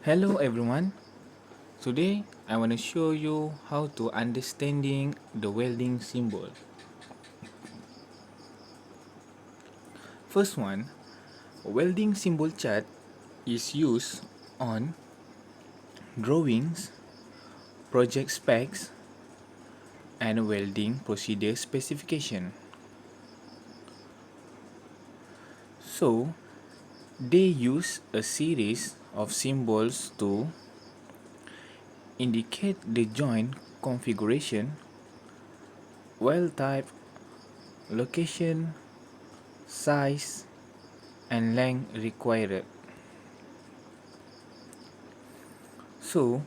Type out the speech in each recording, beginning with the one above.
Hello everyone. Today I want to show you how to understanding the welding symbol. First one, welding symbol chart is used on drawings, project specs and welding procedure specification. So they use a series of symbols to indicate the joint configuration, weld type, location, size and length required. So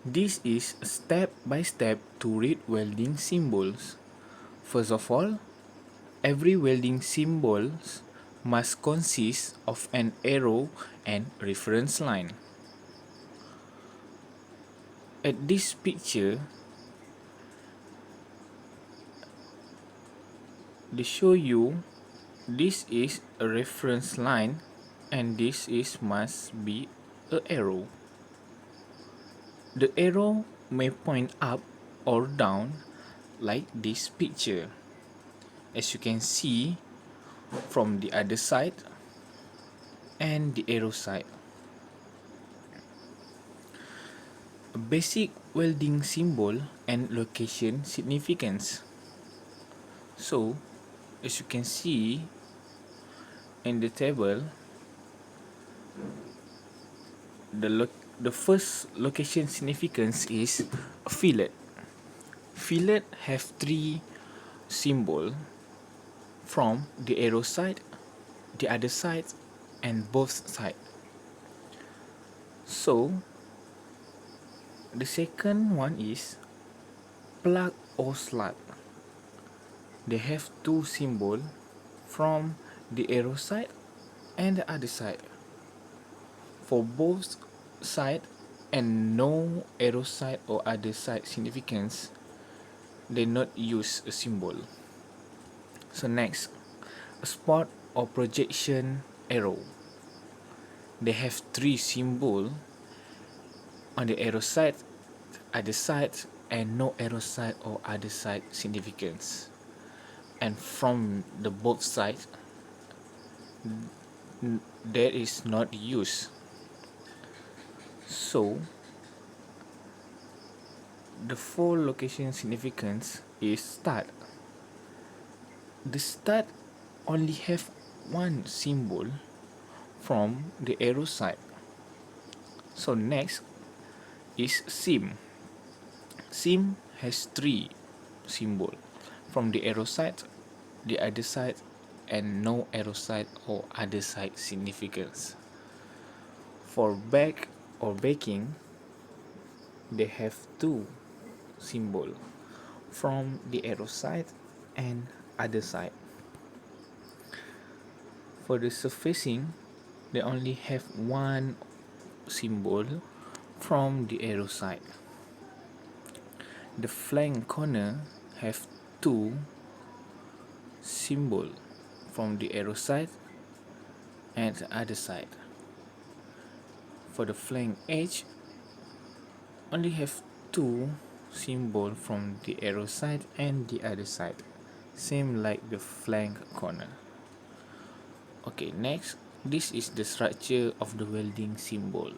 this is step by step to read welding symbols. First of all, every welding symbol must consist of an arrow and reference line. At this picture, they show you this is a reference line and this is must be a arrow. The arrow may point up or down like this picture. As you can see from the other side and the arrow side. A basic welding symbol and location significance. So as you can see in the table, the first location significance is fillet. Fillet have three symbol from the arrow side, the other side and both side. So the second one is plug or slot. They have two symbol from the arrow side and the other side. For both side and no arrow side or other side significance, they not use a symbol. So next, a spot or projection arrow. They have three symbol on the arrow side, other side and no arrow side or other side significance. And from the both sides, there is not use. So the four location significance is start. The start only have one symbol from the arrow side. So next is seam. Seam has three symbol from the arrow side, the other side and no arrow side or other side significance. For back or backing, they have two symbol from the arrow side and other side. For the surfacing, they only have one symbol from the arrow side. The flank corner have two symbol from the arrow side and the other side. For the flank edge, only have two symbol from the arrow side and the other side, same like the flank corner. Okay, next, this is the structure of the welding symbol.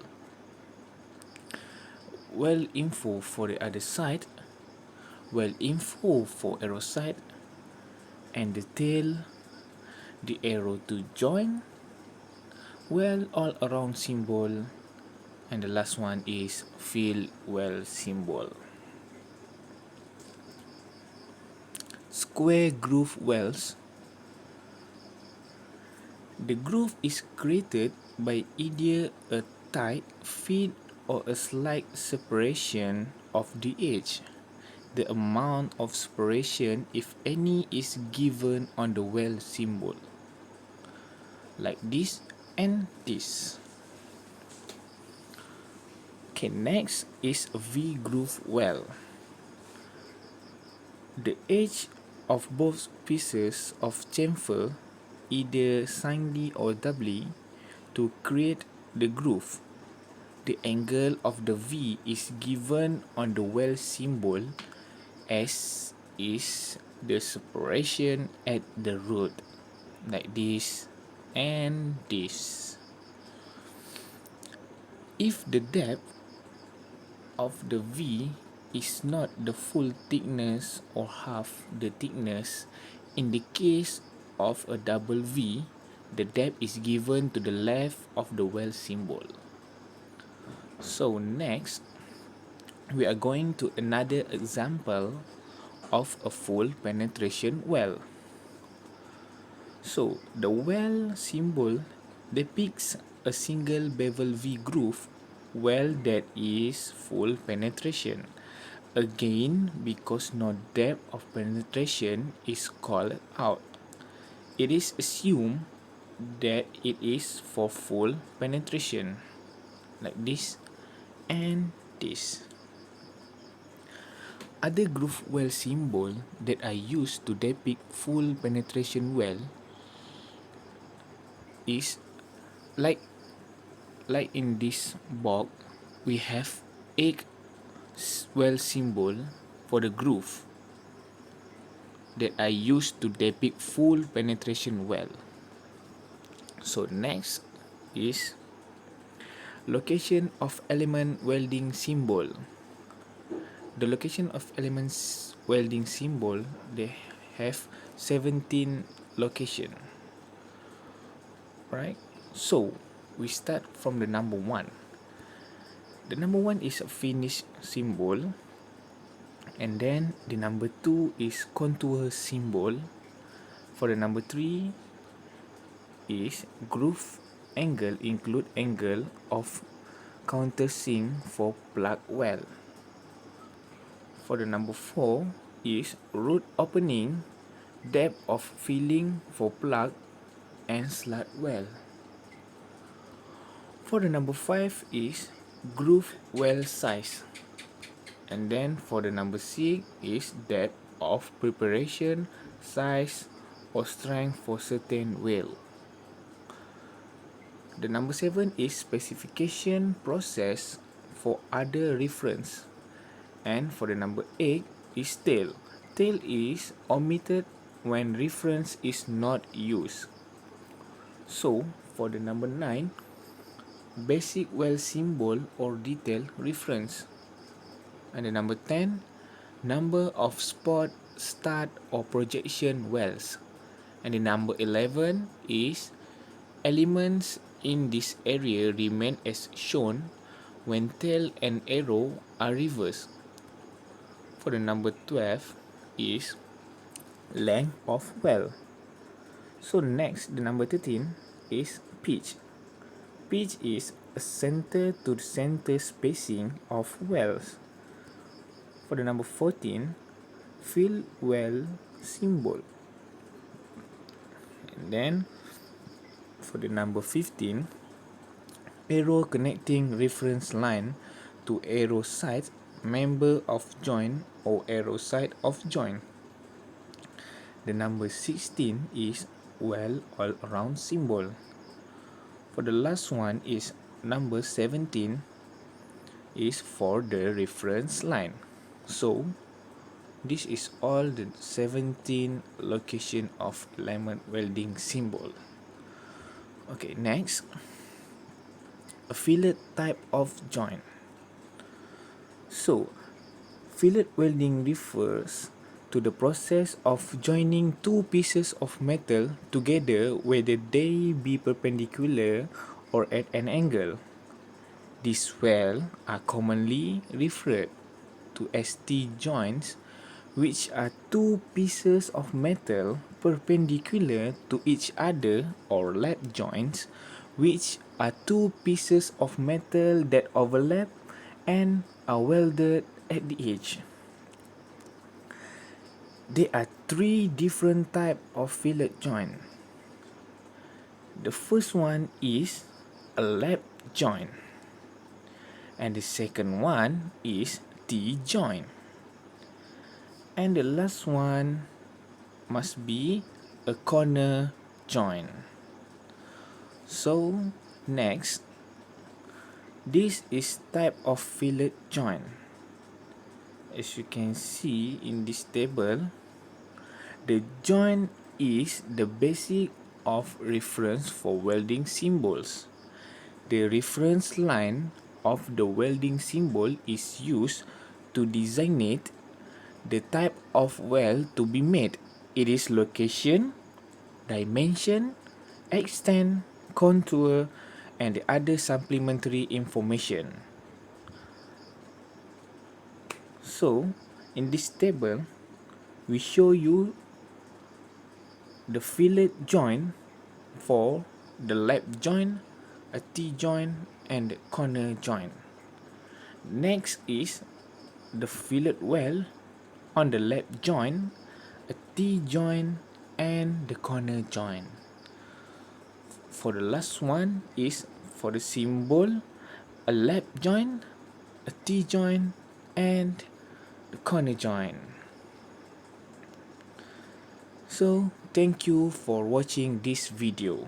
Weld info for the other side, weld info for arrow side, and the tail, the arrow to join, weld all around symbol, and the last one is field weld symbol. Square groove welds. The groove is created by either a tight fit or a slight separation of the edge. The amount of separation, if any, is given on the weld symbol, like this and this. Okay, next is a V-groove weld. The edge of both pieces of chamfer either singly or doubly to create the groove. the angle of the V is given on the weld symbol as is the separation at the root, like this and this. If the depth of the V is not the full thickness or half the thickness, in the case of a double V, the depth is given to the left of the weld symbol. So next, we are going to another example of a full penetration weld. So the weld symbol depicts a single bevel V groove weld that is full penetration. Again, because no depth of penetration is called out, it is assumed that it is for full penetration, like this and this. Other groove weld symbol that are used to depict full penetration weld is like in this box, we have egg weld symbol for the groove that are used to depict full penetration weld. So next is location of element welding symbol. The location of elements welding symbol, they have 17 location. Right? So we start from the number 1. The number 1 is a finish symbol, and then the number 2 is contour symbol. For the number 3 is groove angle, include angle of countersink for plug weld. For the number 4 is root opening, depth of filling for plug and slot weld. For the number 5 is groove weld size. And then for the number 6 is depth of preparation, size or strength for certain weld. The number 7 is specification process for other reference. And for the number 8 is tail. Tail is omitted when reference is not used. So for the number 9, basic weld symbol or detail reference. And the number 10, number of spot, start or projection welds. And the number 11 is elements in this area remain as shown when tail and arrow are reversed. For the number 12 is length of weld. So next, the number 13 is pitch. Pitch is a center to center spacing of welds. For the number 14, field weld symbol. And then for the number 15, arrow connecting reference line to arrow side member of joint or arrow side of joint. The number 16 is weld all around symbol. For the last one is number 17 is for the reference line. So this is all the 17 location of element welding symbol. Okay, next, a fillet type of joint. So fillet welding refers to the process of joining two pieces of metal together whether they be perpendicular or at an angle. These welds are commonly referred to as T-joints, which are two pieces of metal perpendicular to each other, or lap joints, which are two pieces of metal that overlap and are welded at the edge. There are three different types of fillet joint. The first one is a lap joint, and the second one is T-joint, and the last one must be a corner joint. So next, This is type of fillet joint. As you can see in this table, the joint is the basic of reference for welding symbols. The reference line of the welding symbol is used to designate the type of weld to be made. It is location, dimension, extent, contour, and the other supplementary information. So, in this table, we show you the fillet joint for the lap joint, a T-joint, and the corner joint. Next is the fillet weld on the lap joint, a T-joint, and the corner joint. For the last one is for the symbol, a lap joint, a T-joint, and the corner joint. So, thank you for watching this video.